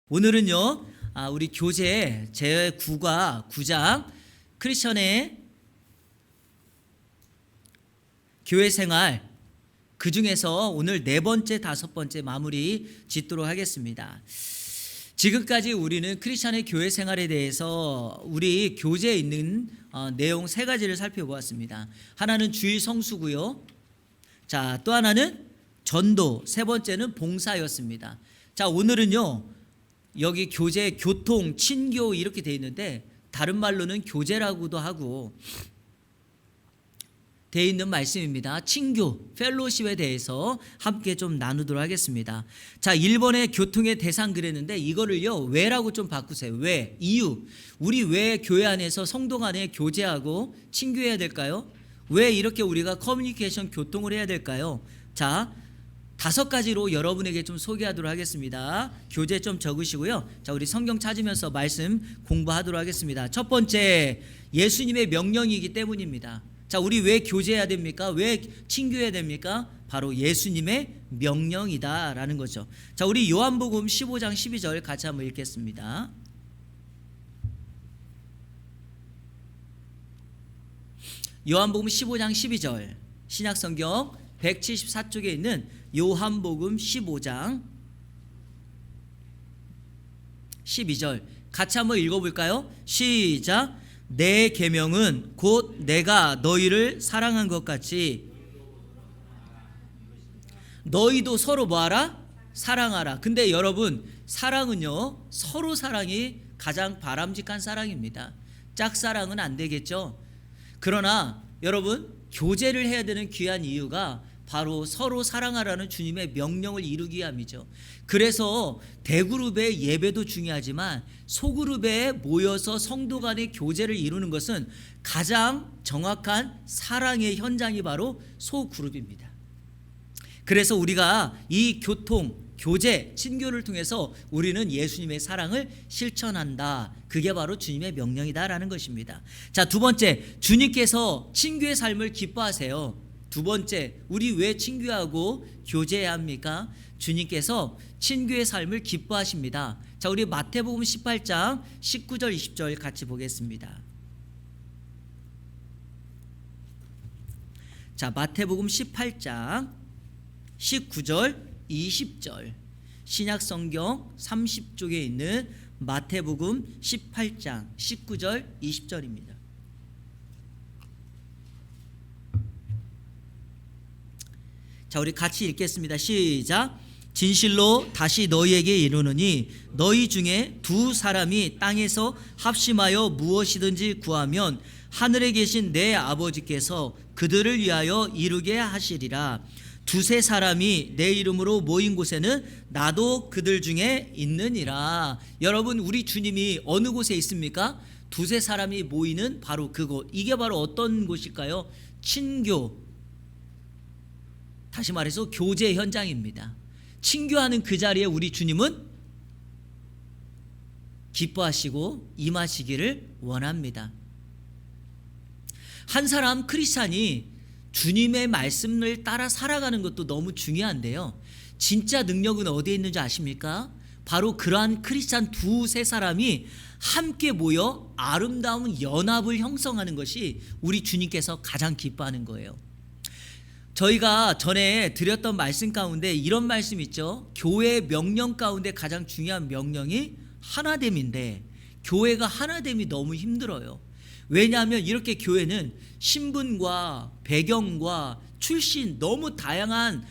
오늘은요, 우리 교재 제9과 9장 크리스천의 교회 생활, 그 중에서 오늘 네 번째, 다섯 번째 마무리 짓도록 하겠습니다. 지금까지 우리는 크리스천의 교회 생활에 대해서 우리 교재에 있는 내용 세 가지를 살펴보았습니다. 하나는 주일 성수고요. 자, 또 하나는 전도, 세 번째는 봉사였습니다. 자, 오늘은요, 여기 교재 교통, 친교 이렇게 돼 있는데 다른 말로는 교제라고도 하고 돼 있는 말씀입니다. 친교, 펠로십에 대해서 함께 좀 나누도록 하겠습니다. 자, 1번에 교통의 대상 그랬는데 이거를요, 왜라고 좀 바꾸세요. 왜? 이유. 우리 왜 교회 안에서 성도 간에 교제하고 친교해야 될까요? 왜 이렇게 우리가 커뮤니케이션 교통을 해야 될까요? 자, 5가지로 여러분에게 좀 소개하도록 하겠습니다. 교재 좀 적으시고요. 자, 우리 성경 찾으면서 말씀 공부하도록 하겠습니다. 첫 번째, 예수님의 명령이기 때문입니다. 자, 우리 왜 교제해야 됩니까? 왜 친교해야 됩니까? 바로 예수님의 명령이다라는 거죠. 자, 우리 요한복음 15장 12절 같이 한번 읽겠습니다. 요한복음 15장 12절, 신약성경 174쪽에 있는 요한복음 15장 12절 같이 한번 읽어볼까요? 시작. 내 계명은 곧 내가 너희를 사랑한 것 같이 너희도 서로 뭐하라? 사랑하라. 근데 여러분, 사랑은요, 서로 사랑이 가장 바람직한 사랑입니다. 짝사랑은 안 되겠죠. 그러나 여러분, 교제를 해야 되는 귀한 이유가 바로 서로 사랑하라는 주님의 명령을 이루기 위함이죠. 그래서 대그룹의 예배도 중요하지만 소그룹에 모여서 성도 간의 교제를 이루는 것은 가장 정확한 사랑의 현장이 바로 소그룹입니다. 그래서 우리가 이 교제, 친교를 통해서 우리는 예수님의 사랑을 실천한다. 그게 바로 주님의 명령이다라는 것입니다. 자, 두 번째, 주님께서 친교의 삶을 기뻐하세요. 두 번째, 우리 왜 친교하고 교제해야 합니까? 주님께서 친교의 삶을 기뻐하십니다. 자, 우리 마태복음 18장 19절 20절 같이 보겠습니다. 자, 마태복음 18장 19절 20절, 신약성경 30쪽에 있는 마태복음 18장 19절 20절입니다. 자, 우리 같이 읽겠습니다. 시작. 진실로 다시 너희에게 이르노니 너희 중에 두 사람이 땅에서 합심하여 무엇이든지 구하면 하늘에 계신 내 아버지께서 그들을 위하여 이루게 하시리라. 두세 사람이 내 이름으로 모인 곳에는 나도 그들 중에 있느니라. 여러분, 우리 주님이 어느 곳에 있습니까? 두세 사람이 모이는 바로 그곳. 이게 바로 어떤 곳일까요? 친교, 다시 말해서 교제 현장입니다. 친교하는 그 자리에 우리 주님은 기뻐하시고 임하시기를 원합니다. 한 사람 크리스찬이 주님의 말씀을 따라 살아가는 것도 너무 중요한데요, 진짜 능력은 어디에 있는지 아십니까? 바로 그러한 크리스찬 두세 사람이 함께 모여 아름다운 연합을 형성하는 것이 우리 주님께서 가장 기뻐하는 거예요. 저희가 전에 드렸던 말씀 가운데 이런 말씀 있죠. 교회 명령 가운데 가장 중요한 명령이 하나됨인데 교회가 하나됨이 너무 힘들어요. 왜냐하면 이렇게 교회는 신분과 배경과 출신, 너무 다양한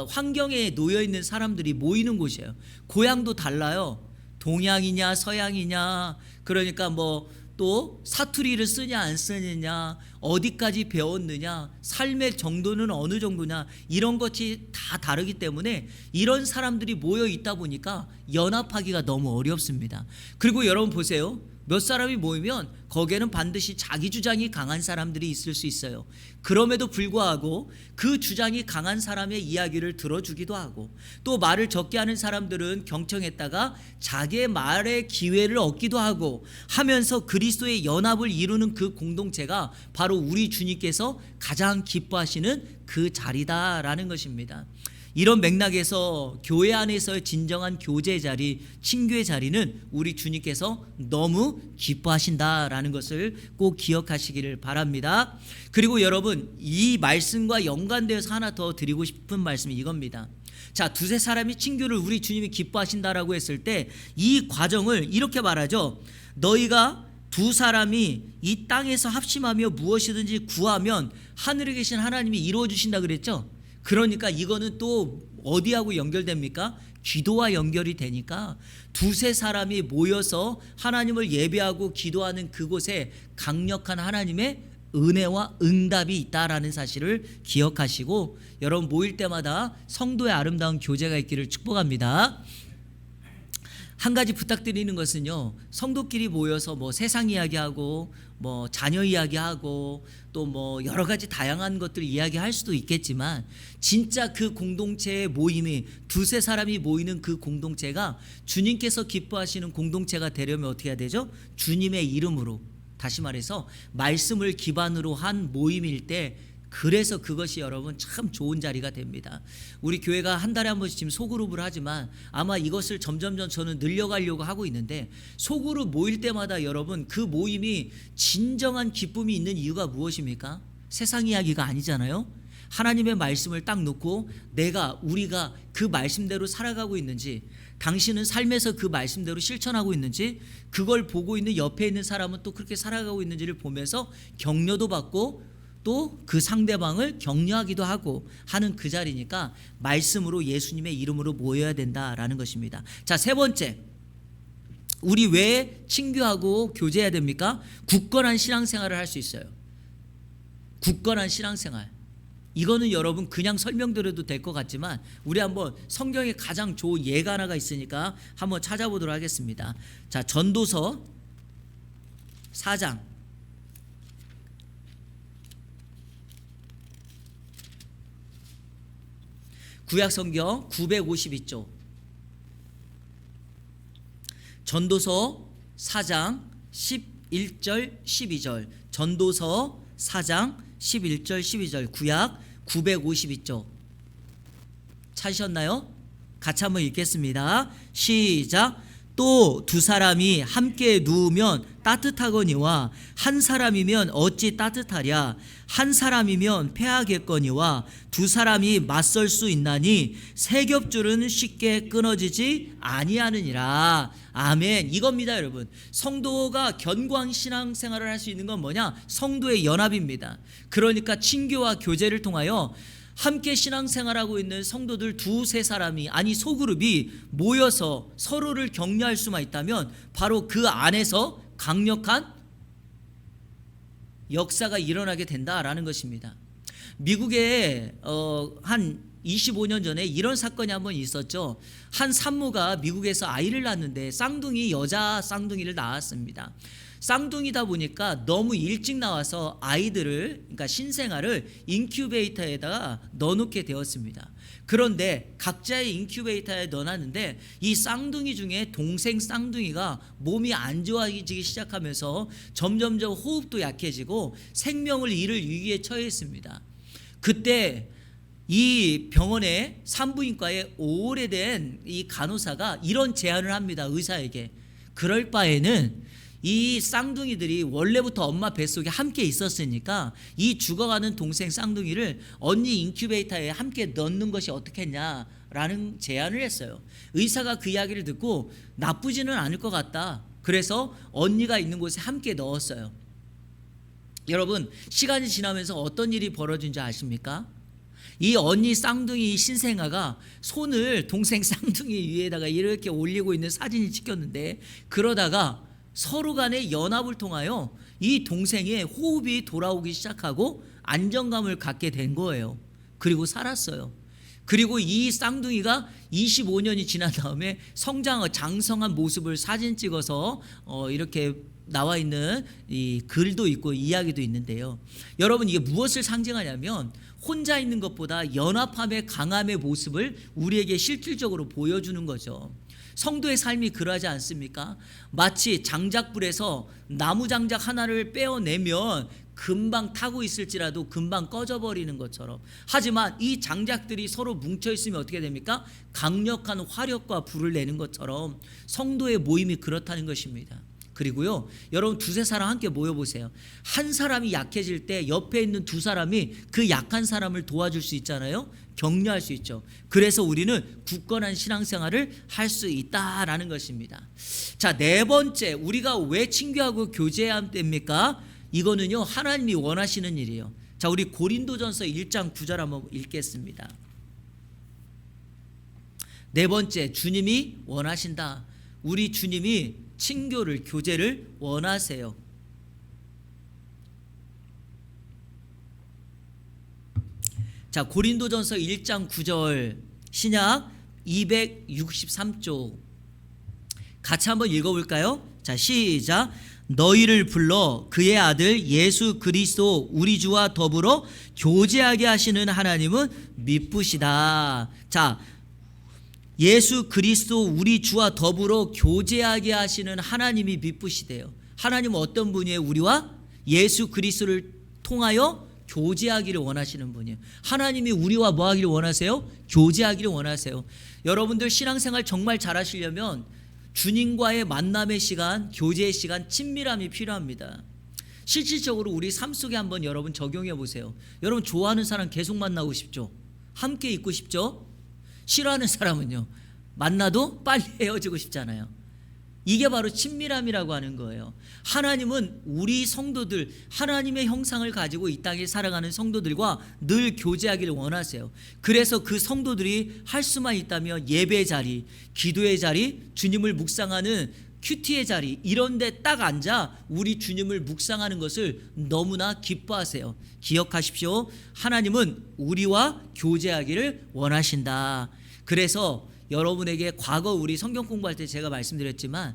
환경에 놓여 있는 사람들이 모이는 곳이에요. 고향도 달라요. 동양이냐 서양이냐, 그러니까 또 사투리를 쓰냐 안 쓰느냐, 어디까지 배웠느냐, 삶의 정도는 어느 정도냐, 이런 것이 다 다르기 때문에 이런 사람들이 모여 있다 보니까 연합하기가 너무 어렵습니다. 그리고 여러분 보세요. 몇 사람이 모이면 거기에는 반드시 자기 주장이 강한 사람들이 있을 수 있어요. 그럼에도 불구하고 그 주장이 강한 사람의 이야기를 들어주기도 하고, 또 말을 적게 하는 사람들은 경청했다가 자기의 말의 기회를 얻기도 하고 하면서 그리스도의 연합을 이루는 그 공동체가 바로 우리 주님께서 가장 기뻐하시는 그 자리다라는 것입니다. 이런 맥락에서 교회 안에서의 진정한 교제의 자리, 친교의 자리는 우리 주님께서 너무 기뻐하신다라는 것을 꼭 기억하시기를 바랍니다. 그리고 여러분, 이 말씀과 연관되어서 하나 더 드리고 싶은 말씀이 이겁니다. 자, 두세 사람이 친교를 우리 주님이 기뻐하신다라고 했을 때 이 과정을 이렇게 말하죠. 너희가 두 사람이 이 땅에서 합심하며 무엇이든지 구하면 하늘에 계신 하나님이 이루어 주신다 그랬죠. 그러니까 이거는 또 어디하고 연결됩니까? 기도와 연결이 되니까 두세 사람이 모여서 하나님을 예배하고 기도하는 그곳에 강력한 하나님의 은혜와 응답이 있다라는 사실을 기억하시고 여러분 모일 때마다 성도의 아름다운 교제가 있기를 축복합니다. 한 가지 부탁드리는 것은요, 성도끼리 모여서 뭐 세상 이야기하고 뭐 자녀 이야기하고 또 뭐 여러 가지 다양한 것들 이야기할 수도 있겠지만 진짜 그 공동체의 모임이 두세 사람이 모이는 그 공동체가 주님께서 기뻐하시는 공동체가 되려면 어떻게 해야 되죠? 주님의 이름으로, 다시 말해서 말씀을 기반으로 한 모임일 때, 그래서 그것이 여러분 참 좋은 자리가 됩니다. 우리 교회가 한 달에 한 번씩 지금 소그룹을 하지만 아마 이것을 점점점 저는 늘려가려고 하고 있는데, 소그룹 모일 때마다 여러분 그 모임이 진정한 기쁨이 있는 이유가 무엇입니까? 세상 이야기가 아니잖아요. 하나님의 말씀을 딱 놓고 우리가 그 말씀대로 살아가고 있는지, 당신은 삶에서 그 말씀대로 실천하고 있는지, 그걸 보고 있는 옆에 있는 사람은 또 그렇게 살아가고 있는지를 보면서 격려도 받고 또 그 상대방을 격려하기도 하고 하는 그 자리니까 말씀으로 예수님의 이름으로 모여야 된다라는 것입니다. 자, 세 번째, 우리 왜 친교하고 교제해야 됩니까? 굳건한 신앙생활을 할 수 있어요. 굳건한 신앙생활. 이거는 여러분 그냥 설명드려도 될 것 같지만 우리 한번 성경에 가장 좋은 예가 하나가 있으니까 한번 찾아보도록 하겠습니다. 자, 전도서 4장 구약성경 952쪽, 전도서 4장 11절 12절, 전도서 4장 11절 12절, 구약 952쪽 찾으셨나요? 같이 한번 읽겠습니다. 시작. 또 두 사람이 함께 누우면 따뜻하거니와 한 사람이면 어찌 따뜻하랴. 한 사람이면 패하겠거니와 두 사람이 맞설 수 있나니 세 겹줄은 쉽게 끊어지지 아니하느니라. 아멘. 이겁니다, 여러분. 성도가 견고한 신앙생활을 할 수 있는 건 뭐냐? 성도의 연합입니다. 그러니까 친교와 교제를 통하여 함께 신앙생활하고 있는 성도들 두세 사람이, 아니 소그룹이 모여서 서로를 격려할 수만 있다면 바로 그 안에서 강력한 역사가 일어나게 된다라는 것입니다. 미국에 한 25년 전에 이런 사건이 한번 있었죠. 한 산모가 미국에서 아이를 낳았는데 쌍둥이, 여자 쌍둥이를 낳았습니다. 쌍둥이다 보니까 너무 일찍 나와서 아이들을, 그러니까 신생아를 인큐베이터에다가 넣어놓게 되었습니다. 그런데 각자의 인큐베이터에 넣어놨는데 이 쌍둥이 중에 동생 쌍둥이가 몸이 안 좋아지기 시작하면서 점점점 호흡도 약해지고 생명을 잃을 위기에 처했습니다. 그때 이 병원의 산부인과에 오래된 이 간호사가 이런 제안을 합니다. 의사에게. 그럴 바에는 이 쌍둥이들이 원래부터 엄마 뱃속에 함께 있었으니까 이 죽어가는 동생 쌍둥이를 언니 인큐베이터에 함께 넣는 것이 어떻겠냐라는 제안을 했어요. 의사가 그 이야기를 듣고 나쁘지는 않을 것 같다. 그래서 언니가 있는 곳에 함께 넣었어요. 여러분, 시간이 지나면서 어떤 일이 벌어진지 아십니까? 이 언니 쌍둥이 신생아가 손을 동생 쌍둥이 위에다가 이렇게 올리고 있는 사진이 찍혔는데, 그러다가 서로 간의 연합을 통하여 이 동생의 호흡이 돌아오기 시작하고 안정감을 갖게 된 거예요. 그리고 살았어요. 그리고 이 쌍둥이가 25년이 지난 다음에 장성한 모습을 사진 찍어서 이렇게 나와 있는 이 글도 있고 이야기도 있는데요. 여러분, 이게 무엇을 상징하냐면 혼자 있는 것보다 연합함의 강함의 모습을 우리에게 실질적으로 보여주는 거죠. 성도의 삶이 그러하지 않습니까? 마치 장작불에서 나무 장작 하나를 빼어내면 금방 타고 있을지라도 금방 꺼져버리는 것처럼. 하지만 이 장작들이 서로 뭉쳐있으면 어떻게 됩니까? 강력한 화력과 불을 내는 것처럼 성도의 모임이 그렇다는 것입니다. 그리고요, 여러분 두세 사람 함께 모여보세요. 한 사람이 약해질 때 옆에 있는 두 사람이 그 약한 사람을 도와줄 수 있잖아요. 격려할 수 있죠. 그래서 우리는 굳건한 신앙생활을 할 수 있다라는 것입니다. 자, 네 번째, 우리가 왜 친교하고 교제해야 됩니까? 이거는요, 하나님이 원하시는 일이에요. 자, 우리 고린도전서 1장 9절 한번 읽겠습니다. 네 번째, 주님이 원하신다. 우리 주님이 친교를, 교제를 원하세요. 자, 고린도전서 1장 9절 신약 263쪽 같이 한번 읽어볼까요? 자, 시작. 너희를 불러 그의 아들 예수 그리스도 우리 주와 더불어 교제하게 하시는 하나님은 미쁘시다. 자, 예수 그리스도 우리 주와 더불어 교제하게 하시는 하나님이 미쁘시대요. 하나님은 어떤 분이에요? 우리와 예수 그리스도를 통하여 교제하기를 원하시는 분이에요. 하나님이 우리와 뭐 하기를 원하세요? 교제하기를 원하세요. 여러분들 신앙생활 정말 잘하시려면 주님과의 만남의 시간, 교제의 시간, 친밀함이 필요합니다. 실질적으로 우리 삶 속에 한번 여러분 적용해 보세요. 여러분 좋아하는 사람 계속 만나고 싶죠? 함께 있고 싶죠? 싫어하는 사람은요, 만나도 빨리 헤어지고 싶잖아요. 이게 바로 친밀함이라고 하는 거예요. 하나님은 우리 성도들, 하나님의 형상을 가지고 이 땅에 살아가는 성도들과 늘 교제하기를 원하세요. 그래서 그 성도들이 할 수만 있다면 예배의 자리, 기도의 자리, 주님을 묵상하는 큐티의 자리, 이런 데 딱 앉아 우리 주님을 묵상하는 것을 너무나 기뻐하세요. 기억하십시오. 하나님은 우리와 교제하기를 원하신다. 그래서 여러분에게 과거 우리 성경 공부할 때 제가 말씀드렸지만,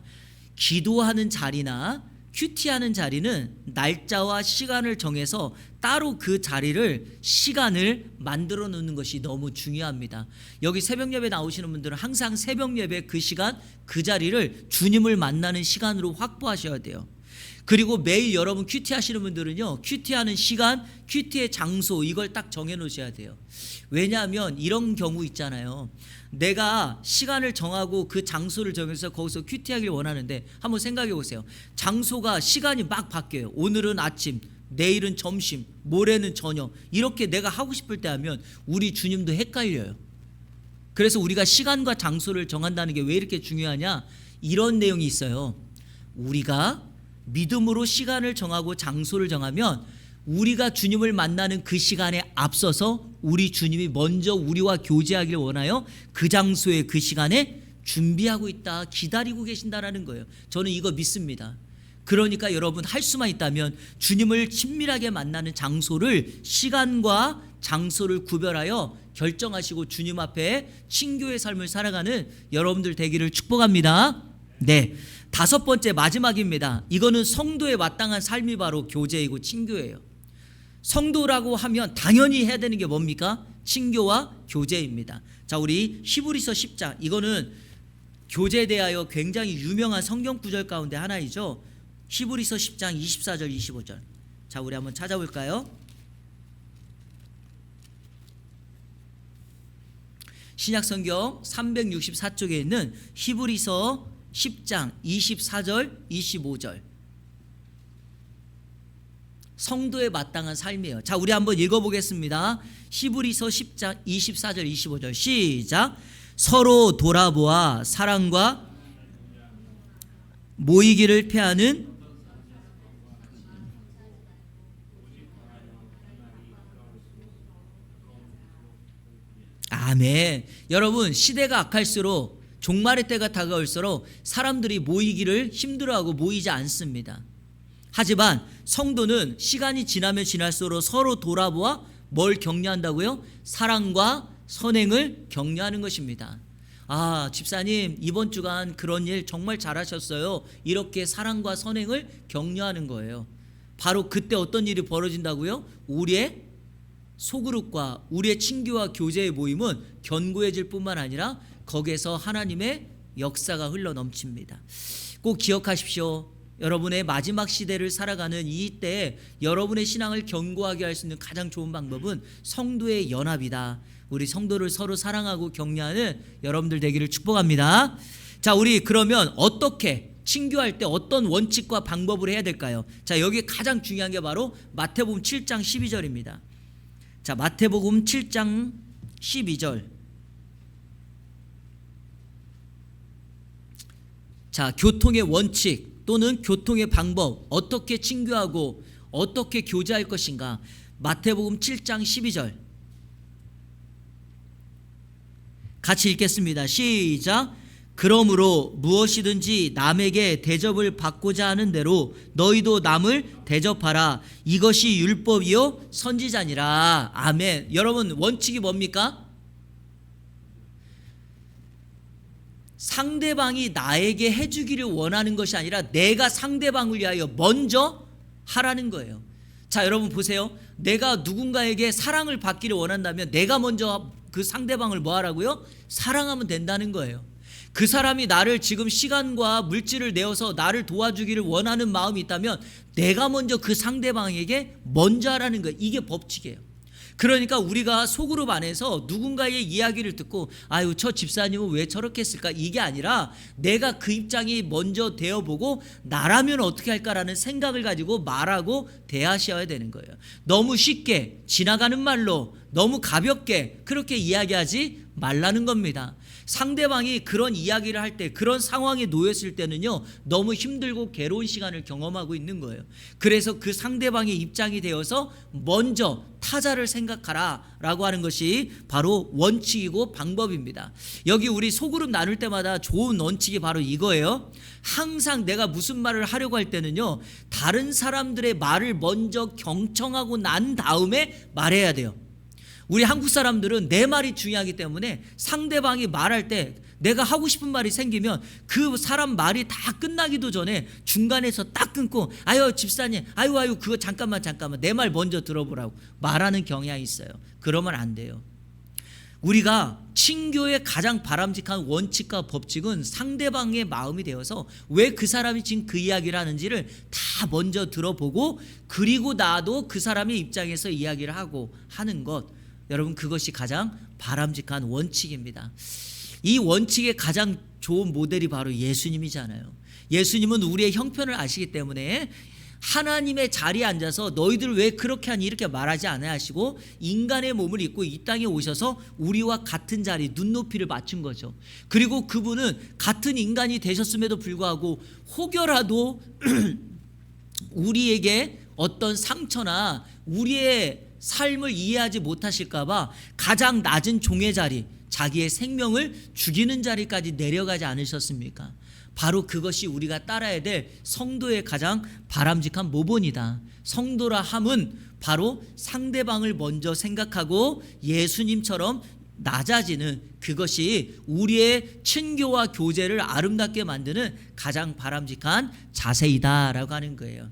기도하는 자리나 큐티하는 자리는 날짜와 시간을 정해서 따로 그 자리를, 시간을 만들어 놓는 것이 너무 중요합니다. 여기 새벽 예배 나오시는 분들은 항상 새벽 예배 그 시간, 그 자리를 주님을 만나는 시간으로 확보하셔야 돼요. 그리고 매일 여러분 큐티 하시는 분들은요, 큐티하는 시간, 큐티의 장소, 이걸 딱 정해 놓으셔야 돼요. 왜냐하면 이런 경우 있잖아요. 내가 시간을 정하고 그 장소를 정해서 거기서 큐티하길 원하는데, 한번 생각해 보세요. 장소가, 시간이 막 바뀌어요. 오늘은 아침, 내일은 점심, 모레는 저녁, 이렇게 내가 하고 싶을 때 하면 우리 주님도 헷갈려요. 그래서 우리가 시간과 장소를 정한다는 게 왜 이렇게 중요하냐, 이런 내용이 있어요. 우리가 믿음으로 시간을 정하고 장소를 정하면 우리가 주님을 만나는 그 시간에 앞서서 우리 주님이 먼저 우리와 교제하기를 원하여 그 장소에, 그 시간에 준비하고 있다, 기다리고 계신다라는 거예요. 저는 이거 믿습니다. 그러니까 여러분 할 수만 있다면 주님을 친밀하게 만나는 장소를, 시간과 장소를 구별하여 결정하시고 주님 앞에 친교의 삶을 살아가는 여러분들 되기를 축복합니다. 네, 다섯 번째, 마지막입니다. 이거는 성도에 마땅한 삶이 바로 교제이고 친교예요. 성도라고 하면 당연히 해야 되는 게 뭡니까? 친교와 교제입니다. 자, 우리 히브리서 10장, 이거는 교제에 대하여 굉장히 유명한 성경 구절 가운데 하나이죠. 히브리서 10장 24절 25절. 자, 우리 한번 찾아볼까요? 신약성경 364쪽에 있는 히브리서 10장 24절 25절. 성도에 마땅한 삶이에요. 자, 우리 한번 읽어보겠습니다. 히브리서 10장 24절 25절 시작. 서로 돌아보아 사랑과 모이기를 패하는 아멘. 여러분, 시대가 악할수록, 종말의 때가 다가올수록 사람들이 모이기를 힘들어하고 모이지 않습니다. 하지만 성도는 시간이 지나면 지날수록 서로 돌아보아 뭘 격려한다고요? 사랑과 선행을 격려하는 것입니다. 아, 집사님 이번 주간 그런 일 정말 잘하셨어요. 이렇게 사랑과 선행을 격려하는 거예요. 바로 그때 어떤 일이 벌어진다고요? 우리의 소그룹과 우리의 친교와 교제의 모임은 견고해질 뿐만 아니라 거기에서 하나님의 역사가 흘러 넘칩니다. 꼭 기억하십시오. 여러분의 마지막 시대를 살아가는 이때 여러분의 신앙을 견고하게 할 수 있는 가장 좋은 방법은 성도의 연합이다. 우리 성도를 서로 사랑하고 격려하는 여러분들 되기를 축복합니다. 자, 우리 그러면 어떻게 친교할 때 어떤 원칙과 방법을 해야 될까요? 자, 여기 가장 중요한 게 바로 마태복음 7장 12절입니다. 자, 마태복음 7장 12절. 자, 교통의 원칙 또는 교통의 방법, 어떻게 친교하고 어떻게 교제할 것인가. 마태복음 7장 12절 같이 읽겠습니다. 시작. 그러므로 무엇이든지 남에게 대접을 받고자 하는 대로 너희도 남을 대접하라. 이것이 율법이요 선지자니라. 아멘. 여러분, 원칙이 뭡니까? 상대방이 나에게 해주기를 원하는 것이 아니라 내가 상대방을 위하여 먼저 하라는 거예요. 자, 여러분 보세요. 내가 누군가에게 사랑을 받기를 원한다면 내가 먼저 그 상대방을 뭐 하라고요? 사랑하면 된다는 거예요. 그 사람이 나를 지금 시간과 물질을 내어서 나를 도와주기를 원하는 마음이 있다면 내가 먼저 그 상대방에게 먼저 하라는 거예요. 이게 법칙이에요. 그러니까 우리가 소그룹 안에서 누군가의 이야기를 듣고 아유 저 집사님은 왜 저렇게 했을까, 이게 아니라 내가 그 입장이 먼저 되어보고 나라면 어떻게 할까라는 생각을 가지고 말하고 대하셔야 되는 거예요. 너무 쉽게 지나가는 말로 너무 가볍게 그렇게 이야기하지 말라는 겁니다. 상대방이 그런 이야기를 할 때, 그런 상황에 놓였을 때는요, 너무 힘들고 괴로운 시간을 경험하고 있는 거예요. 그래서 그 상대방의 입장이 되어서 먼저 타자를 생각하라 라고 하는 것이 바로 원칙이고 방법입니다. 여기 우리 소그룹 나눌 때마다 좋은 원칙이 바로 이거예요. 항상 내가 무슨 말을 하려고 할 때는요, 다른 사람들의 말을 먼저 경청하고 난 다음에 말해야 돼요. 우리 한국 사람들은 내 말이 중요하기 때문에 상대방이 말할 때 내가 하고 싶은 말이 생기면 그 사람 말이 다 끝나기도 전에 중간에서 딱 끊고 아유 집사님 아유 그거 잠깐만 내 말 먼저 들어보라고 말하는 경향이 있어요. 그러면 안 돼요. 우리가 친교의 가장 바람직한 원칙과 법칙은 상대방의 마음이 되어서 왜 그 사람이 지금 그 이야기를 하는지를 다 먼저 들어보고 그리고 나도 그 사람의 입장에서 이야기를 하고 하는 것, 여러분 그것이 가장 바람직한 원칙입니다. 이 원칙의 가장 좋은 모델이 바로 예수님이잖아요. 예수님은 우리의 형편을 아시기 때문에 하나님의 자리에 앉아서 너희들 왜 그렇게 하니 이렇게 말하지 않아야 하시고 인간의 몸을 입고 이 땅에 오셔서 우리와 같은 자리 눈높이를 맞춘 거죠. 그리고 그분은 같은 인간이 되셨음에도 불구하고 혹여라도 우리에게 어떤 상처나 우리의 삶을 이해하지 못하실까봐 가장 낮은 종의 자리, 자기의 생명을 죽이는 자리까지 내려가지 않으셨습니까? 바로 그것이 우리가 따라야 될 성도의 가장 바람직한 모본이다. 성도라 함은 바로 상대방을 먼저 생각하고 예수님처럼 낮아지는, 그것이 우리의 친교와 교제를 아름답게 만드는 가장 바람직한 자세이다라고 하는 거예요.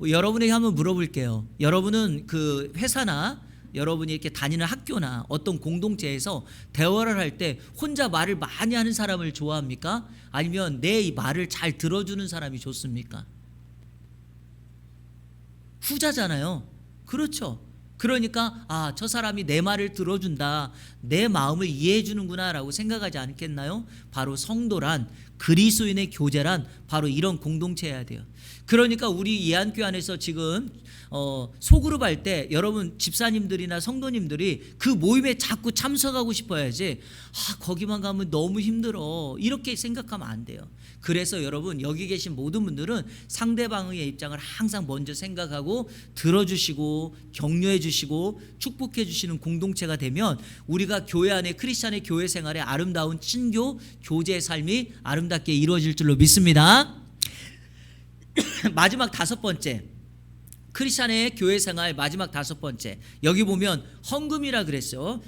여러분에게 한번 물어볼게요. 여러분은 그 회사나 여러분이 이렇게 다니는 학교나 어떤 공동체에서 대화를 할 때 혼자 말을 많이 하는 사람을 좋아합니까? 아니면 내 말을 잘 들어주는 사람이 좋습니까? 후자잖아요. 그렇죠. 그러니까 저 사람이 내 말을 들어준다, 내 마음을 이해해 주는구나 라고 생각하지 않겠나요? 바로 성도란, 그리스도인의 교제란 바로 이런 공동체여야 돼요. 그러니까 우리 예안교회 안에서 지금 소그룹 할 때 여러분 집사님들이나 성도님들이 그 모임에 자꾸 참석하고 싶어야지 거기만 가면 너무 힘들어 이렇게 생각하면 안 돼요. 그래서 여러분 여기 계신 모든 분들은 상대방의 입장을 항상 먼저 생각하고 들어주시고 격려해 주시고 축복해 주시는 공동체가 되면 우리가 교회 안에 크리스찬의 교회 생활에 아름다운 친교 교제의 삶이 아름답게 이루어질 줄로 믿습니다. 마지막 다섯 번째, 크리스찬의 교회 생활 마지막 다섯 번째, 여기 보면 헌금이라 그랬어요.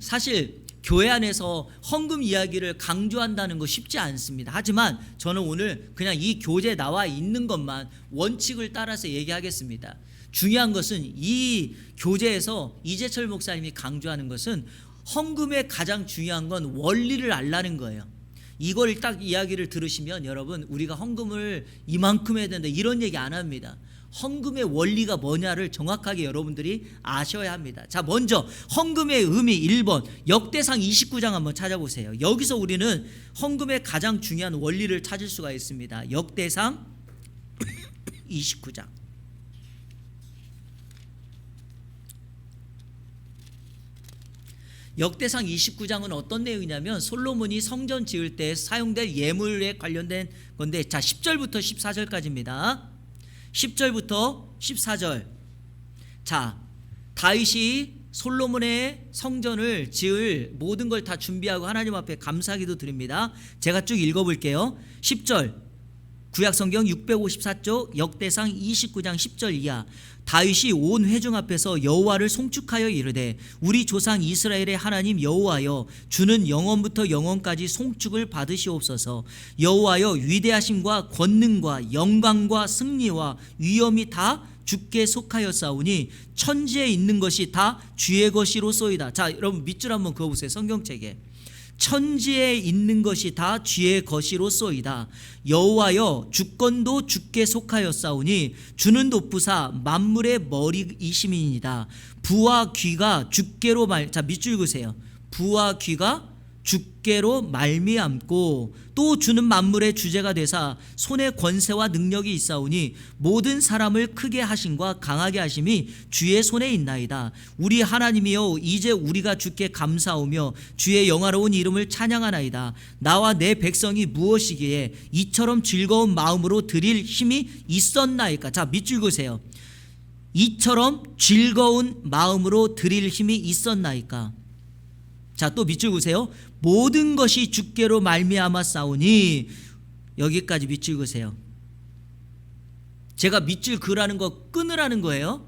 사실 교회 안에서 헌금 이야기를 강조한다는 거 쉽지 않습니다. 하지만 저는 오늘 그냥 이 교재에 나와 있는 것만 원칙을 따라서 얘기하겠습니다. 중요한 것은 이 교재에서 이재철 목사님이 강조하는 것은 헌금의 가장 중요한 건 원리를 알라는 거예요. 이걸 딱 이야기를 들으시면 여러분 우리가 헌금을 이만큼 해야 된다 이런 얘기 안 합니다. 헌금의 원리가 뭐냐를 정확하게 여러분들이 아셔야 합니다. 자, 먼저 헌금의 의미 1번 역대상 29장 한번 찾아보세요. 여기서 우리는 헌금의 가장 중요한 원리를 찾을 수가 있습니다. 역대상 29장. 역대상 29장은 어떤 내용이냐면 솔로몬이 성전 지을 때 사용될 예물에 관련된 건데, 자 10절부터 14절까지입니다. 10절부터 14절. 자, 다윗이 솔로몬의 성전을 지을 모든 걸 다 준비하고 하나님 앞에 감사기도 드립니다. 제가 쭉 읽어볼게요. 10절 구약성경 654쪽 역대상 29장 10절 이하. 다윗이 온 회중 앞에서 여호와를 송축하여 이르되 우리 조상 이스라엘의 하나님 여호와여, 주는 영원부터 영원까지 송축을 받으시옵소서. 여호와여, 위대하심과 권능과 영광과 승리와 위엄이 다 주께 속하였사오니 천지에 있는 것이 다 주의 것이로소이다. 자, 여러분 밑줄 한번 그어보세요. 성경책에 천지에 있는 것이 다 주의 것이로소이다. 여호와여, 주권도 주께 속하였사오니 주는 높으사 만물의 머리이심이니이다. 부와 귀가 주께로 자 밑줄 그으세요. 부와 귀가 주께로 말미암고 또 주는 만물의 주제가 되사 손에 권세와 능력이 있사오니 모든 사람을 크게 하심과 강하게 하심이 주의 손에 있나이다. 우리 하나님이여, 이제 우리가 주께 감사하며 주의 영화로운 이름을 찬양하나이다. 나와 내 백성이 무엇이기에 이처럼 즐거운 마음으로 드릴 힘이 있었나이까. 자 밑줄 그으세요. 이처럼 즐거운 마음으로 드릴 힘이 있었나이까. 자, 또 밑줄 그으세요. 모든 것이 주께로 말미암아 싸우니. 여기까지 밑줄 그으세요. 제가 밑줄 그으라는 거 끊으라는 거예요.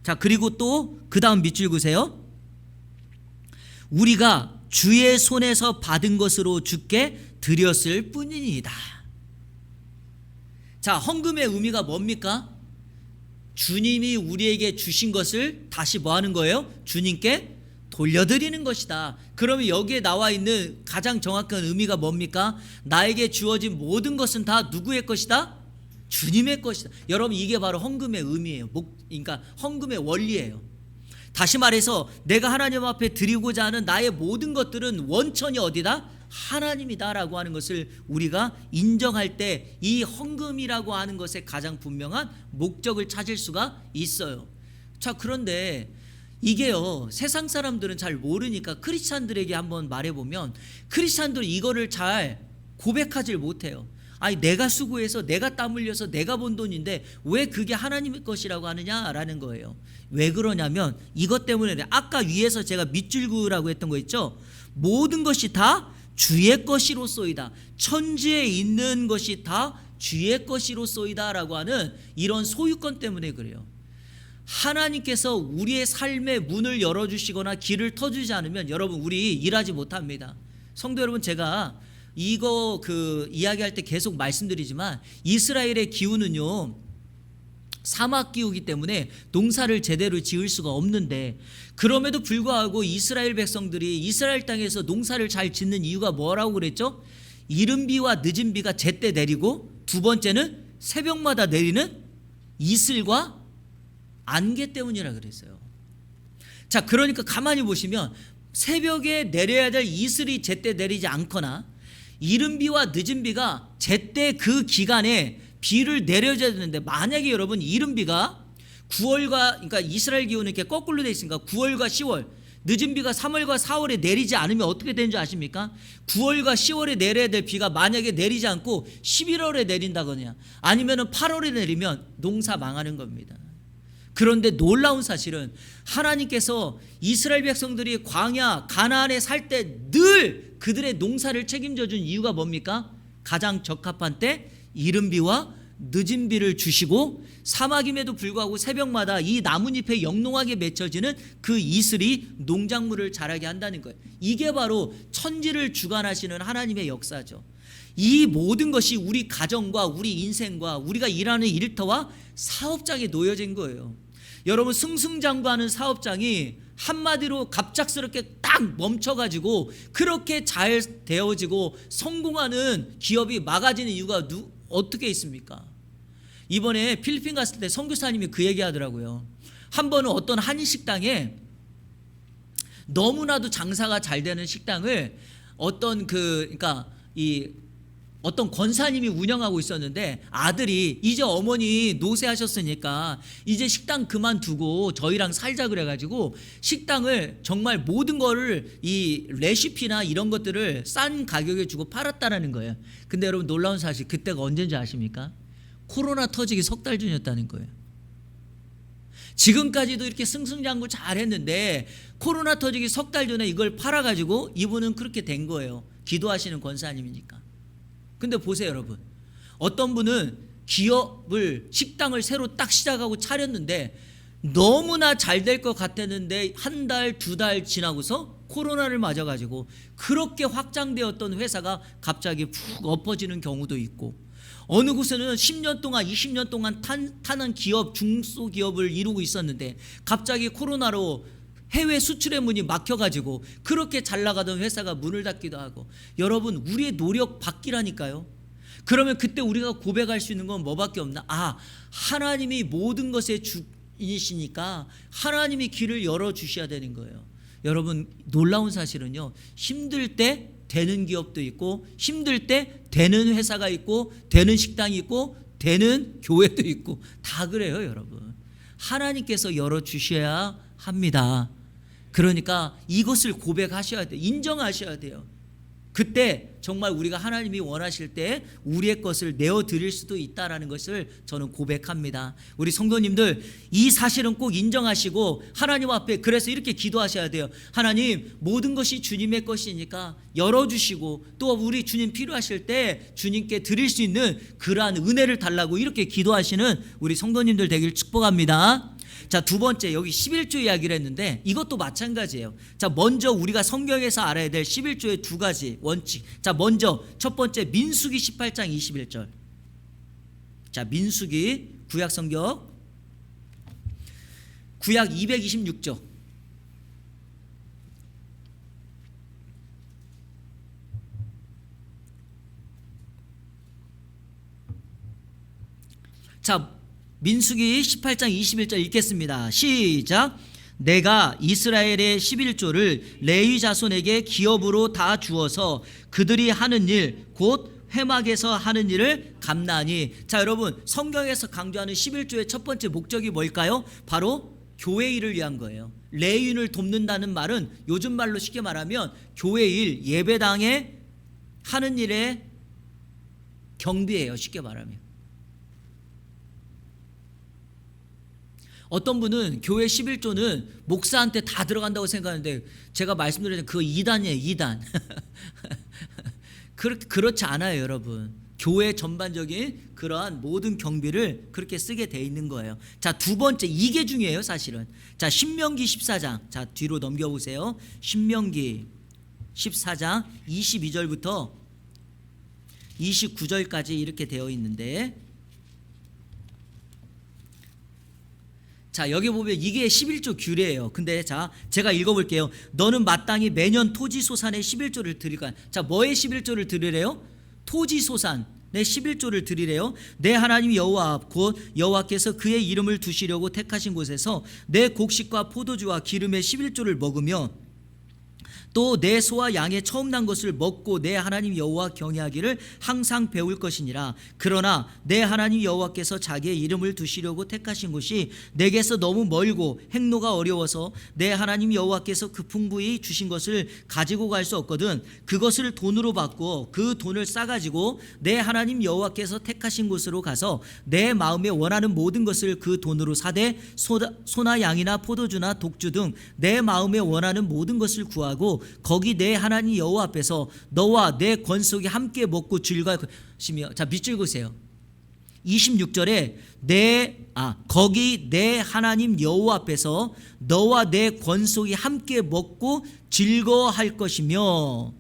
자, 그리고 또 그 다음 밑줄 그으세요. 우리가 주의 손에서 받은 것으로 주께 드렸을 뿐이니이다. 자, 헌금의 의미가 뭡니까? 주님이 우리에게 주신 것을 다시 뭐 하는 거예요? 주님께 돌려드리는 것이다. 그러면 여기에 나와 있는 가장 정확한 의미가 뭡니까? 나에게 주어진 모든 것은 다 누구의 것이다? 주님의 것이다. 여러분 이게 바로 헌금의 의미예요. 그러니까 헌금의 원리예요. 다시 말해서 내가 하나님 앞에 드리고자 하는 나의 모든 것들은 원천이 어디다? 하나님이다라고 하는 것을 우리가 인정할 때 이 헌금이라고 하는 것의 가장 분명한 목적을 찾을 수가 있어요. 자, 그런데 이게요, 세상 사람들은 잘 모르니까 크리스찬들에게 한번 말해보면 크리스찬들은 이거를 잘 고백하지 못해요. 아니, 내가 수고해서 내가 땀 흘려서 내가 번 돈인데 왜 그게 하나님의 것이라고 하느냐라는 거예요. 왜 그러냐면 이것 때문에 아까 위에서 제가 밑줄 그으라고 했던 거 있죠. 모든 것이 다 주의 것이로소이다. 천지에 있는 것이 다 주의 것이로소이다 라고 하는 이런 소유권 때문에 그래요. 하나님께서 우리의 삶의 문을 열어주시거나 길을 터주지 않으면 여러분 우리 일하지 못합니다. 성도 여러분, 제가 이거 이야기할 때 계속 말씀드리지만 이스라엘의 기후는요 사막 기후이기 때문에 농사를 제대로 지을 수가 없는데, 그럼에도 불구하고 이스라엘 백성들이 이스라엘 땅에서 농사를 잘 짓는 이유가 뭐라고 그랬죠? 이른 비와 늦은 비가 제때 내리고 두 번째는 새벽마다 내리는 이슬과 안개 때문이라 그랬어요. 자, 그러니까 가만히 보시면 새벽에 내려야 될 이슬이 제때 내리지 않거나 이른 비와 늦은 비가 제때 그 기간에 비를 내려줘야 되는데, 만약에 여러분 이른 비가 9월과 그러니까 이스라엘 기후는 이렇게 거꾸로 돼 있으니까 9월과 10월, 늦은 비가 3월과 4월에 내리지 않으면 어떻게 되는 줄 아십니까? 9월과 10월에 내려야 될 비가 만약에 내리지 않고 11월에 내린다거나 아니면 8월에 내리면 농사 망하는 겁니다. 그런데 놀라운 사실은 하나님께서 이스라엘 백성들이 광야 가나안에 살 때 늘 그들의 농사를 책임져 준 이유가 뭡니까? 가장 적합한 때 이른 비와 늦은 비를 주시고 사막임에도 불구하고 새벽마다 이 나뭇잎에 영롱하게 맺혀지는 그 이슬이 농작물을 자라게 한다는 거예요. 이게 바로 천지를 주관하시는 하나님의 역사죠. 이 모든 것이 우리 가정과 우리 인생과 우리가 일하는 일터와 사업장에 놓여진 거예요. 여러분 승승장구하는 사업장이 한마디로 갑작스럽게 딱 딱 멈춰가지고 그렇게 잘 되어지고 성공하는 기업이 막아지는 이유가 어떻게 있습니까? 이번에 필리핀 갔을 때 선교사님이 그 얘기 하더라고요. 한 번은 어떤 한인식당에 너무나도 장사가 잘 되는 식당을 그러니까 어떤 권사님이 운영하고 있었는데 아들이 이제 어머니 노쇠하셨으니까 이제 식당 그만두고 저희랑 살자 그래가지고 식당을 정말 모든 거를 이 레시피나 이런 것들을 싼 가격에 주고 팔았다라는 거예요. 근데 여러분 놀라운 사실, 그때가 언제인지 아십니까? 코로나 터지기 3달 전이었다는 거예요. 지금까지도 이렇게 승승장구 잘 했는데 코로나 터지기 3달 전에 이걸 팔아가지고 이분은 그렇게 된 거예요. 기도하시는 권사님이니까. 근데 보세요 여러분, 어떤 분은 기업을 식당을 새로 딱 시작하고 차렸는데 너무나 잘 될 것 같았는데 한 달, 2달 지나고서 코로나를 맞아가지고 그렇게 확장되었던 회사가 갑자기 푹 엎어지는 경우도 있고, 어느 곳에는 10년 동안 20년 동안 타는 기업, 중소기업을 이루고 있었는데 갑자기 코로나로 해외 수출의 문이 막혀가지고 그렇게 잘 나가던 회사가 문을 닫기도 하고. 여러분, 우리의 노력 밖이라니까요. 그러면 그때 우리가 고백할 수 있는 건 뭐밖에 없나? 하나님이 모든 것의 주이시니까 하나님이 길을 열어주셔야 되는 거예요. 여러분, 놀라운 사실은요, 힘들 때 되는 기업도 있고 힘들 때 되는 회사가 있고 되는 식당이 있고 되는 교회도 있고 다 그래요. 여러분, 하나님께서 열어주셔야 합니다. 그러니까 이것을 고백하셔야 돼요. 인정하셔야 돼요. 그때 정말 우리가 하나님이 원하실 때 우리의 것을 내어드릴 수도 있다라는 것을 저는 고백합니다. 우리 성도님들, 이 사실은 꼭 인정하시고 하나님 앞에 그래서 이렇게 기도하셔야 돼요. 하나님, 모든 것이 주님의 것이니까 열어주시고 또 우리 주님 필요하실 때 주님께 드릴 수 있는 그러한 은혜를 달라고 이렇게 기도하시는 우리 성도님들 되길 축복합니다. 자, 두 번째, 여기 11조 이야기를 했는데 이것도 마찬가지예요. 자, 먼저 우리가 성경에서 알아야 될 11조의 두 가지 원칙. 자, 먼저 첫 번째, 민수기 18장 21절. 자, 민수기, 구약 성경 구약 226조. 자, 민수기 18장 21절 읽겠습니다. 시작. 내가 이스라엘의 11조를 레위 자손에게 기업으로 다 주어서 그들이 하는 일 곧 회막에서 하는 일을 감나니. 자, 여러분, 성경에서 강조하는 11조의 첫 번째 목적이 뭘까요? 바로 교회 일을 위한 거예요. 레위인을 돕는다는 말은 요즘 말로 쉽게 말하면 교회 일, 예배당에 하는 일의 경비예요. 쉽게 말하면. 어떤 분은 교회 11조는 목사한테 다 들어간다고 생각하는데 제가 말씀드렸는데 그거 2단이에요. 2단. 그렇지 않아요. 여러분, 교회 전반적인 그러한 모든 경비를 그렇게 쓰게 돼 있는 거예요. 자, 두 번째, 이게 중요해요 사실은. 자, 신명기 14장. 자, 뒤로 넘겨보세요. 신명기 14장 22절부터 29절까지 이렇게 되어 있는데, 자, 여기 보면 이게 11조 규례예요. 근데 자, 제가 읽어볼게요. 너는 마땅히 매년 토지소산의 11조를 드릴까? 자, 뭐의 11조를 드리래요? 토지소산의 11조를 드리래요. 내 하나님 여호와 앞 곧 여호와께서 그의 이름을 두시려고 택하신 곳에서 내 곡식과 포도주와 기름의 11조를 먹으며 또 내 소와 양의 처음 난 것을 먹고 내 하나님 여호와 경외하기를 항상 배울 것이니라. 그러나 내 하나님 여호와께서 자기의 이름을 두시려고 택하신 곳이 내게서 너무 멀고 행로가 어려워서 내 하나님 여호와께서 그 풍부히 주신 것을 가지고 갈 수 없거든 그것을 돈으로 받고 그 돈을 싸가지고 내 하나님 여호와께서 택하신 곳으로 가서 내 마음에 원하는 모든 것을 그 돈으로 사되 소나 양이나 포도주나 독주 등 내 마음에 원하는 모든 것을 구하고 거기 내 하나님 여호와 앞에서 너와 내 권속이 함께 먹고 즐거울 것이며. 자, 밑줄 그으세요. 26절에 거기 내 하나님 여호와 앞에서 너와 내 권속이 함께 먹고 즐거워할 것이며.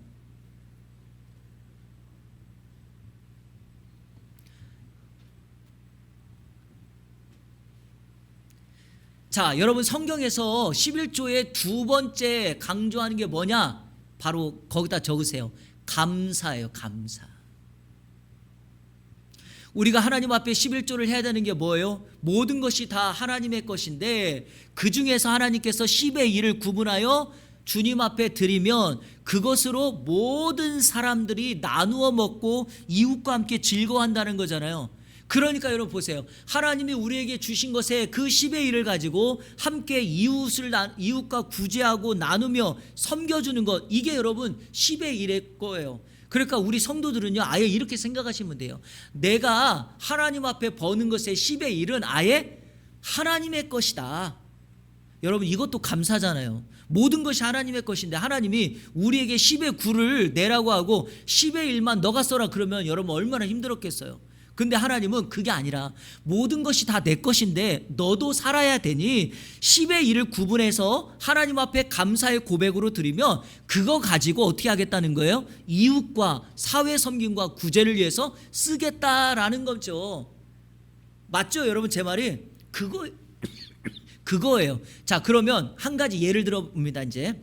자, 여러분 성경에서 11조의 두 번째 강조하는 게 뭐냐? 바로 거기다 적으세요. 감사예요. 감사. 우리가 하나님 앞에 11조를 해야 되는 게 뭐예요? 모든 것이 다 하나님의 것인데 그 중에서 하나님께서 10의 1을 구분하여 주님 앞에 드리면 그것으로 모든 사람들이 나누어 먹고 이웃과 함께 즐거워한다는 거잖아요. 그러니까 여러분 보세요. 하나님이 우리에게 주신 것에 그 10의 1을 가지고 함께 이웃과 구제하고 나누며 섬겨주는 것, 이게 여러분 10의 1의 거예요. 그러니까 우리 성도들은요, 아예 이렇게 생각하시면 돼요. 내가 하나님 앞에 버는 것의 10의 1은 아예 하나님의 것이다. 여러분 이것도 감사잖아요. 모든 것이 하나님의 것인데 하나님이 우리에게 10의 9를 내라고 하고 10의 1만 너가 써라 그러면 여러분 얼마나 힘들었겠어요. 근데 하나님은 그게 아니라 모든 것이 다 내 것인데 너도 살아야 되니 10의 1을 구분해서 하나님 앞에 감사의 고백으로 드리면 그거 가지고 어떻게 하겠다는 거예요? 이웃과 사회 섬김과 구제를 위해서 쓰겠다라는 거죠. 맞죠 여러분 제 말이? 그거예요. 자, 그러면 한 가지 예를 들어봅니다. 이제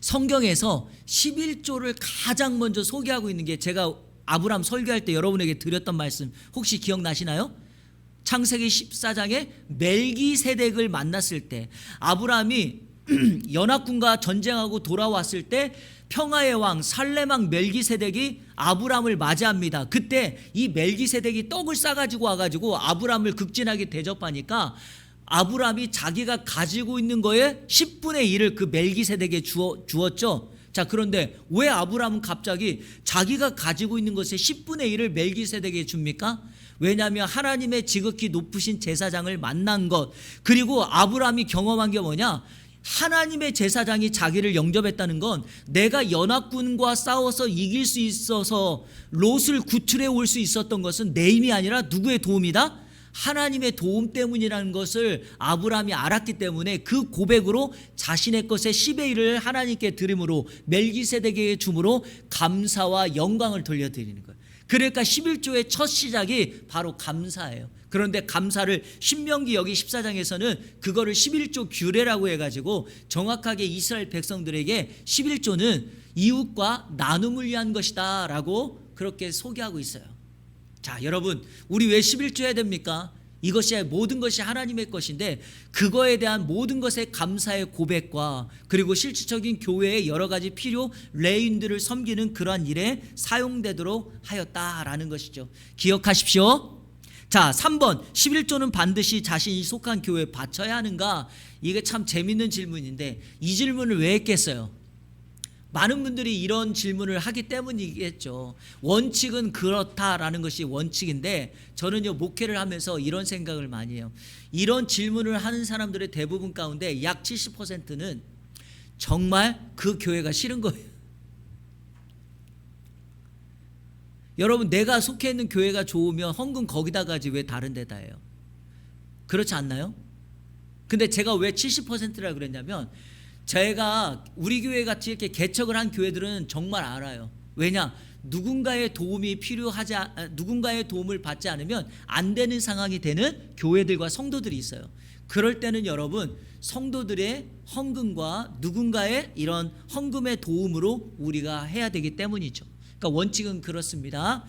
성경에서 11조를 가장 먼저 소개하고 있는 게 제가 아브람 설교할 때 여러분에게 드렸던 말씀 혹시 기억나시나요? 창세기 14장에 멜기세덱을 만났을 때 아브람이 연합군과 전쟁하고 돌아왔을 때 평화의 왕 살렘 왕 멜기세덱이 아브람을 맞이합니다. 그때 이 멜기세덱이 떡을 싸가지고 와가지고 아브람을 극진하게 대접하니까 아브람이 자기가 가지고 있는 거에 10분의 1을 그 멜기세덱에 주었죠. 자, 그런데 왜 아브람은 갑자기 자기가 가지고 있는 것의 10분의 1을 멜기세덱에게 줍니까? 왜냐하면 하나님의 지극히 높으신 제사장을 만난 것, 그리고 아브람이 경험한 게 뭐냐? 하나님의 제사장이 자기를 영접했다는 건 내가 연합군과 싸워서 이길 수 있어서 롯을 구출해 올 수 있었던 것은 내 힘이 아니라 누구의 도움이다? 하나님의 도움 때문이라는 것을 아브람이 알았기 때문에 그 고백으로 자신의 것의 10의 1을 하나님께 드림으로 멜기세덱에게 줌으로 감사와 영광을 돌려드리는 거예요. 그러니까 11조의 첫 시작이 바로 감사예요. 그런데 감사를 신명기 여기 14장에서는 그거를 11조 규례라고 해가지고 정확하게 이스라엘 백성들에게 11조는 이웃과 나눔을 위한 것이다 라고 그렇게 소개하고 있어요. 자, 여러분 우리 왜 11조 해야 됩니까? 이것이 모든 것이 하나님의 것인데 그거에 대한 모든 것의 감사의 고백과 그리고 실질적인 교회의 여러 가지 필요 레인들을 섬기는 그러한 일에 사용되도록 하였다라는 것이죠. 기억하십시오. 자, 3번 11조는 반드시 자신이 속한 교회에 바쳐야 하는가? 이게 참 재밌는 질문인데 이 질문을 왜 했겠어요? 많은 분들이 이런 질문을 하기 때문이겠죠. 원칙은 그렇다라는 것이 원칙인데 저는요 목회를 하면서 이런 생각을 많이 해요. 이런 질문을 하는 사람들의 대부분 가운데 약 70%는 정말 그 교회가 싫은 거예요. 여러분 내가 속해 있는 교회가 좋으면 헌금 거기다 가지 왜 다른 데다 해요? 그렇지 않나요? 근데 제가 왜 70%라 그랬냐면 제가 우리 교회 같이 이렇게 개척을 한 교회들은 정말 알아요. 왜냐? 누군가의 도움을 받지 않으면 안 되는 상황이 되는 교회들과 성도들이 있어요. 그럴 때는 여러분 성도들의 헌금과 누군가의 이런 헌금의 도움으로 우리가 해야 되기 때문이죠. 그러니까 원칙은 그렇습니다.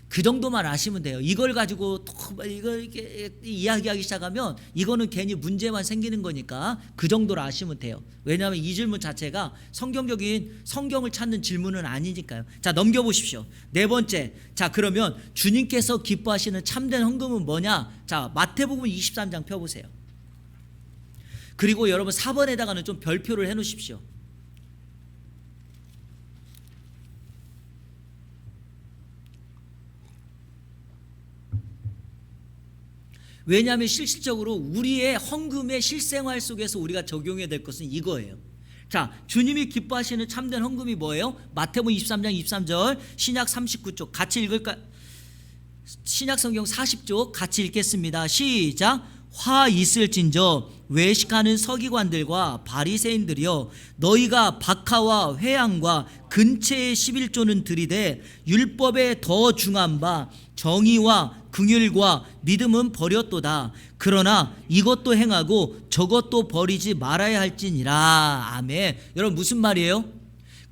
그 정도만 아시면 돼요. 이걸 가지고 이걸 이렇게 이야기하기 시작하면 이거는 괜히 문제만 생기는 거니까 그 정도로 아시면 돼요. 왜냐하면 이 질문 자체가 성경적인 성경을 찾는 질문은 아니니까요. 자, 넘겨보십시오. 네 번째. 자, 그러면 주님께서 기뻐하시는 참된 헌금은 뭐냐? 자, 마태복음 23장 펴보세요. 그리고 여러분 4번에다가는 좀 별표를 해놓으십시오. 왜냐하면 실질적으로 우리의 헌금의 실생활 속에서 우리가 적용해야 될 것은 이거예요. 자, 주님이 기뻐하시는 참된 헌금이 뭐예요? 마태복음 23장 23절 신약 39쪽 같이 읽을까? 신약 성경 40쪽 같이 읽겠습니다. 시작. 화 있을진저 외식하는 서기관들과 바리새인들이여, 너희가 박하와 회향과 근체의 11조는 들이되 율법에 더 중한 바 정의와 긍휼과 믿음은 버렸도다. 그러나 이것도 행하고 저것도 버리지 말아야 할지니라. 아멘. 여러분 무슨 말이에요?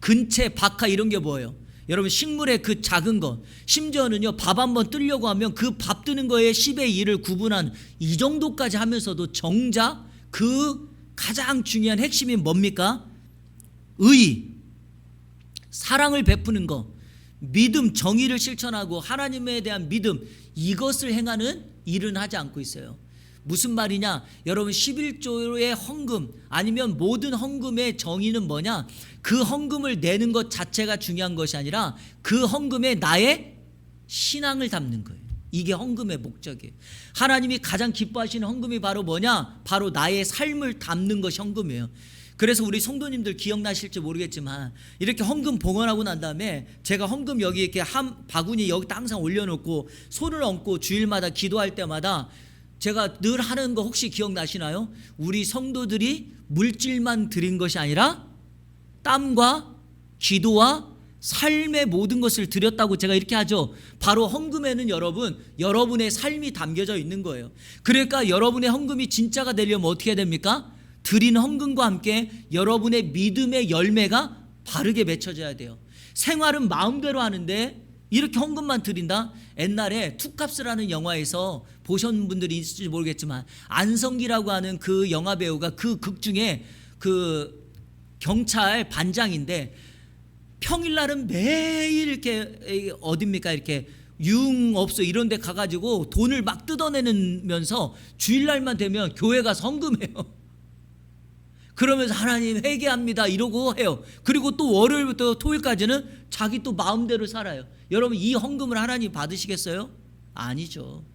근체, 박하 이런 게 뭐예요? 여러분 식물의 그 작은 것, 심지어는요 밥 한번 뜨려고 하면 그 밥 뜨는 거에 10의 1을 구분한 이 정도까지 하면서도 정작 그 가장 중요한 핵심이 뭡니까? 의, 사랑을 베푸는 것, 믿음, 정의를 실천하고 하나님에 대한 믿음, 이것을 행하는 일은 하지 않고 있어요. 무슨 말이냐? 여러분 11조의 헌금 아니면 모든 헌금의 정의는 뭐냐? 그 헌금을 내는 것 자체가 중요한 것이 아니라 그 헌금에 나의 신앙을 담는 거예요. 이게 헌금의 목적이에요. 하나님이 가장 기뻐하시는 헌금이 바로 뭐냐? 바로 나의 삶을 담는 것이 헌금이에요. 그래서 우리 성도님들 기억나실지 모르겠지만 이렇게 헌금 봉헌하고 난 다음에 제가 헌금 여기 이렇게 한 바구니 여기다 항상 올려놓고 손을 얹고 주일마다 기도할 때마다 제가 늘 하는 거 혹시 기억나시나요? 우리 성도들이 물질만 드린 것이 아니라 땀과 기도와 삶의 모든 것을 드렸다고 제가 이렇게 하죠. 바로 헌금에는 여러분, 여러분의 삶이 담겨져 있는 거예요. 그러니까 여러분의 헌금이 진짜가 되려면 어떻게 해야 됩니까? 드린 헌금과 함께 여러분의 믿음의 열매가 바르게 맺혀져야 돼요. 생활은 마음대로 하는데 이렇게 헌금만 드린다? 옛날에 투캅스라는 영화에서 보신 분들이 있을지 모르겠지만 안성기라고 하는 그 영화 배우가 그 극 중에 그 경찰 반장인데 평일날은 매일 이렇게 어딥니까 이렇게 유흥업소 이런 데 가가지고 돈을 막 뜯어내면서 주일날만 되면 교회 가서 헌금해요. 그러면서 하나님 회개합니다 이러고 해요. 그리고 또 월요일부터 토요일까지는 자기 또 마음대로 살아요. 여러분 이 헌금을 하나님 받으시겠어요? 아니죠.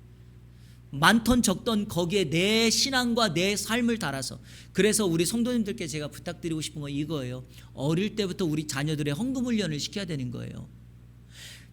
많던 적던 거기에 내 신앙과 내 삶을 달아서. 그래서 우리 성도님들께 제가 부탁드리고 싶은 건 이거예요. 어릴 때부터 우리 자녀들의 헌금 훈련을 시켜야 되는 거예요.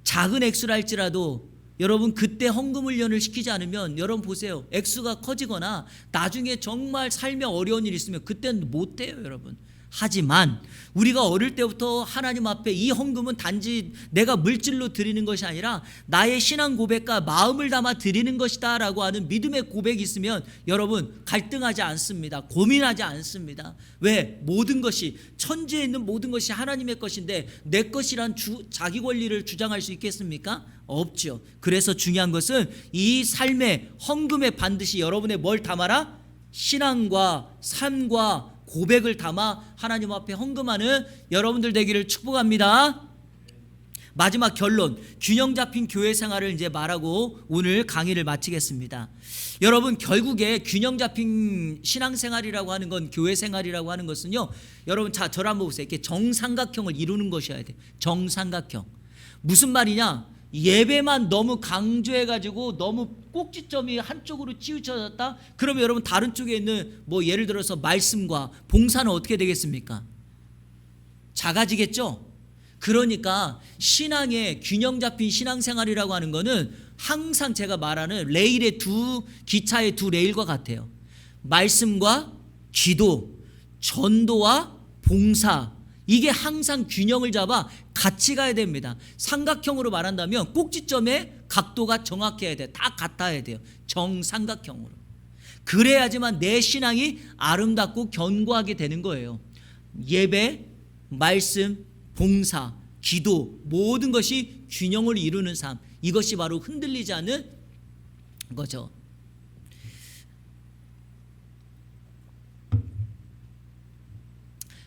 작은 액수라 할지라도 여러분 그때 헌금 훈련을 시키지 않으면 여러분 보세요. 액수가 커지거나 나중에 정말 삶에 어려운 일이 있으면 그때는 못해요 여러분. 하지만 우리가 어릴 때부터 하나님 앞에 이 헌금은 단지 내가 물질로 드리는 것이 아니라 나의 신앙 고백과 마음을 담아 드리는 것이다 라고 하는 믿음의 고백이 있으면 여러분 갈등하지 않습니다. 고민하지 않습니다. 왜? 모든 것이 천지에 있는 모든 것이 하나님의 것인데 내 것이란 자기 권리를 주장할 수 있겠습니까? 없죠. 그래서 중요한 것은 이 삶의 헌금에 반드시 여러분의 뭘 담아라? 신앙과 삶과 고백을 담아 하나님 앞에 헌금하는 여러분들 되기를 축복합니다. 마지막 결론, 균형 잡힌 교회 생활을 이제 말하고 오늘 강의를 마치겠습니다. 여러분 결국에 균형 잡힌 신앙생활이라고 하는 건, 교회 생활이라고 하는 것은요, 여러분 자 저를 한번 보세요. 이렇게 정삼각형을 이루는 것이어야 돼요. 정삼각형. 무슨 말이냐? 예배만 너무 강조해가지고 너무 꼭지점이 한쪽으로 치우쳐졌다? 그러면 여러분 다른 쪽에 있는 뭐 예를 들어서 말씀과 봉사는 어떻게 되겠습니까? 작아지겠죠? 그러니까 신앙의 균형 잡힌 신앙생활이라고 하는 거는 항상 제가 말하는 레일의 기차의 두 레일과 같아요. 말씀과 기도, 전도와 봉사, 이게 항상 균형을 잡아 같이 가야 됩니다. 삼각형으로 말한다면 꼭지점의 각도가 정확해야 돼요. 다 같아야 돼요. 정삼각형으로. 그래야지만 내 신앙이 아름답고 견고하게 되는 거예요. 예배, 말씀, 봉사, 기도, 모든 것이 균형을 이루는 삶, 이것이 바로 흔들리지 않는 거죠.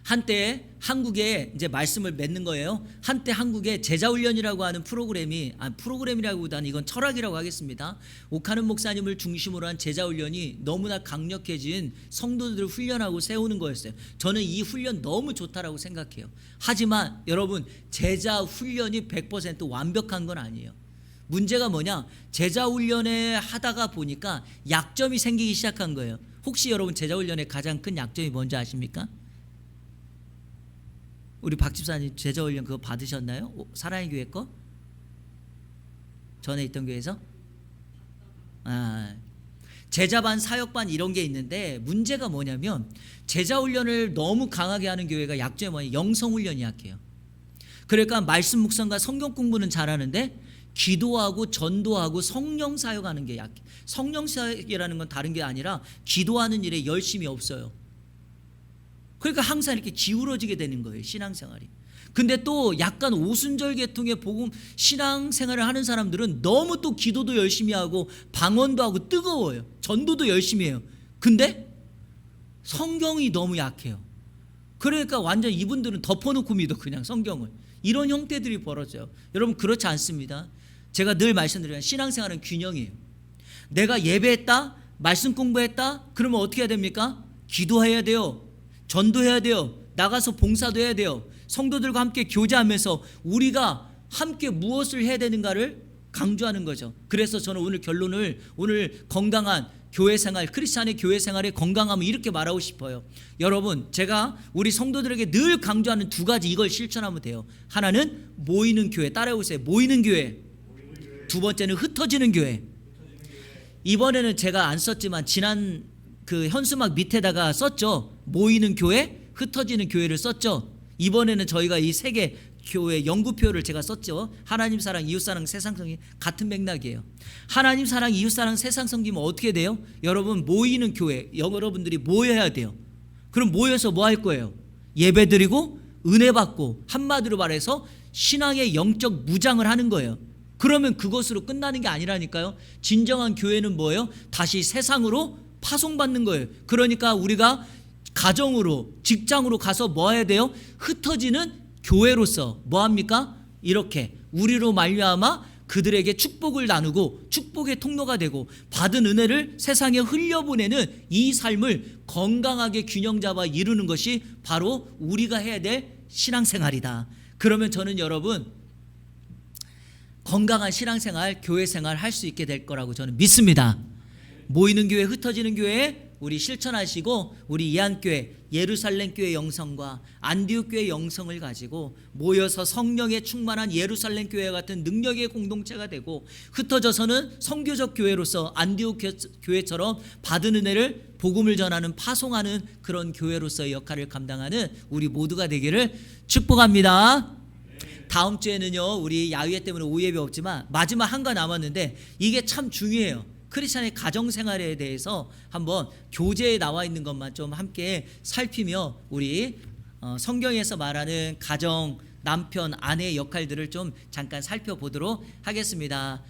한때 한국에 이제 말씀을 맺는 거예요. 한때 한국에 제자훈련이라고 하는 프로그램이라기보다는 이건 철학이라고 하겠습니다. 옥하는 목사님을 중심으로 한 제자훈련이 너무나 강력해진 성도들을 훈련하고 세우는 거였어요. 저는 이 훈련 너무 좋다라고 생각해요. 하지만 여러분 제자훈련이 100% 완벽한 건 아니에요. 문제가 뭐냐? 제자훈련에 하다가 보니까 약점이 생기기 시작한 거예요. 혹시 여러분 제자훈련의 가장 큰 약점이 뭔지 아십니까? 우리 박 집사님 제자훈련 그거 받으셨나요? 사랑의 교회 거? 전에 있던 교회에서? 제자반, 사역반 이런 게 있는데 문제가 뭐냐면 제자 훈련을 너무 강하게 하는 교회가 약점이 뭐냐, 영성 훈련이 약해요. 그러니까 말씀 묵상과 성경 공부는 잘하는데 기도하고 전도하고 성령 사역하는 게 약해. 성령 사역이라는 건 다른 게 아니라 기도하는 일에 열심이 없어요. 그러니까 항상 이렇게 기울어지게 되는 거예요, 신앙생활이. 근데 또 약간 오순절 계통의 복음 신앙생활을 하는 사람들은 너무 또 기도도 열심히 하고 방언도 하고 뜨거워요. 전도도 열심히 해요. 근데 성경이 너무 약해요. 그러니까 완전 이분들은 덮어놓고 믿어, 그냥 성경을. 이런 형태들이 벌어져요. 여러분, 그렇지 않습니다. 제가 늘 말씀드려요. 신앙생활은 균형이에요. 내가 예배했다, 말씀 공부했다, 그러면 어떻게 해야 됩니까? 기도해야 돼요. 전도해야 돼요. 나가서 봉사도 해야 돼요. 성도들과 함께 교제하면서 우리가 함께 무엇을 해야 되는가를 강조하는 거죠. 그래서 저는 오늘 건강한 교회 생활, 크리스찬의 교회 생활의 건강함을 이렇게 말하고 싶어요. 여러분, 제가 우리 성도들에게 늘 강조하는 두 가지, 이걸 실천하면 돼요. 하나는 모이는 교회, 따라해보세요. 모이는 교회. 두 번째는 흩어지는 교회. 이번에는 제가 안 썼지만 지난 그 현수막 밑에다가 썼죠. 모이는 교회, 흩어지는 교회를 썼죠. 이번에는 저희가 이 세 개 교회 연구표를 제가 썼죠. 하나님 사랑, 이웃 사랑, 세상 섬김 같은 맥락이에요. 하나님 사랑, 이웃 사랑, 세상 섬김은 어떻게 돼요? 여러분, 모이는 교회, 여러분들이 모여야 돼요. 그럼 모여서 뭐 할 거예요? 예배 드리고 은혜 받고, 한마디로 말해서 신앙의 영적 무장을 하는 거예요. 그러면 그것으로 끝나는 게 아니라니까요. 진정한 교회는 뭐예요? 다시 세상으로 파송받는 거예요. 그러니까 우리가 가정으로, 직장으로 가서 뭐 해야 돼요? 흩어지는 교회로서 뭐 합니까? 이렇게 우리로 말미암아 그들에게 축복을 나누고 축복의 통로가 되고 받은 은혜를 세상에 흘려보내는 이 삶을 건강하게 균형 잡아 이루는 것이 바로 우리가 해야 될 신앙생활이다. 그러면 저는 여러분, 건강한 신앙생활, 교회생활 할 수 있게 될 거라고 저는 믿습니다. 모이는 교회, 흩어지는 교회 우리 실천하시고, 우리 이안교회, 예루살렘교회 영성과 안디옥교회 영성을 가지고 모여서 성령에 충만한 예루살렘 교회 같은 능력의 공동체가 되고, 흩어져서는 선교적 교회로서 안디옥 교회처럼 받은 은혜를 복음을 전하는, 파송하는 그런 교회로서의 역할을 감당하는 우리 모두가 되기를 축복합니다. 다음 주에는요, 우리 야유회 때문에 오예배 없지만 마지막 한가 남았는데 이게 참 중요해요. 크리스찬의 가정생활에 대해서 한번 교재에 나와 있는 것만 좀 함께 살피며 우리 성경에서 말하는 가정, 남편, 아내의 역할들을 좀 잠깐 살펴보도록 하겠습니다.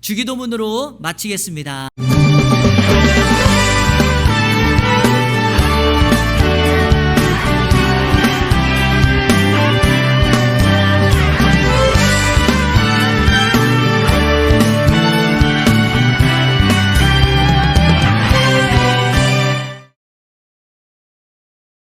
주기도문으로 마치겠습니다.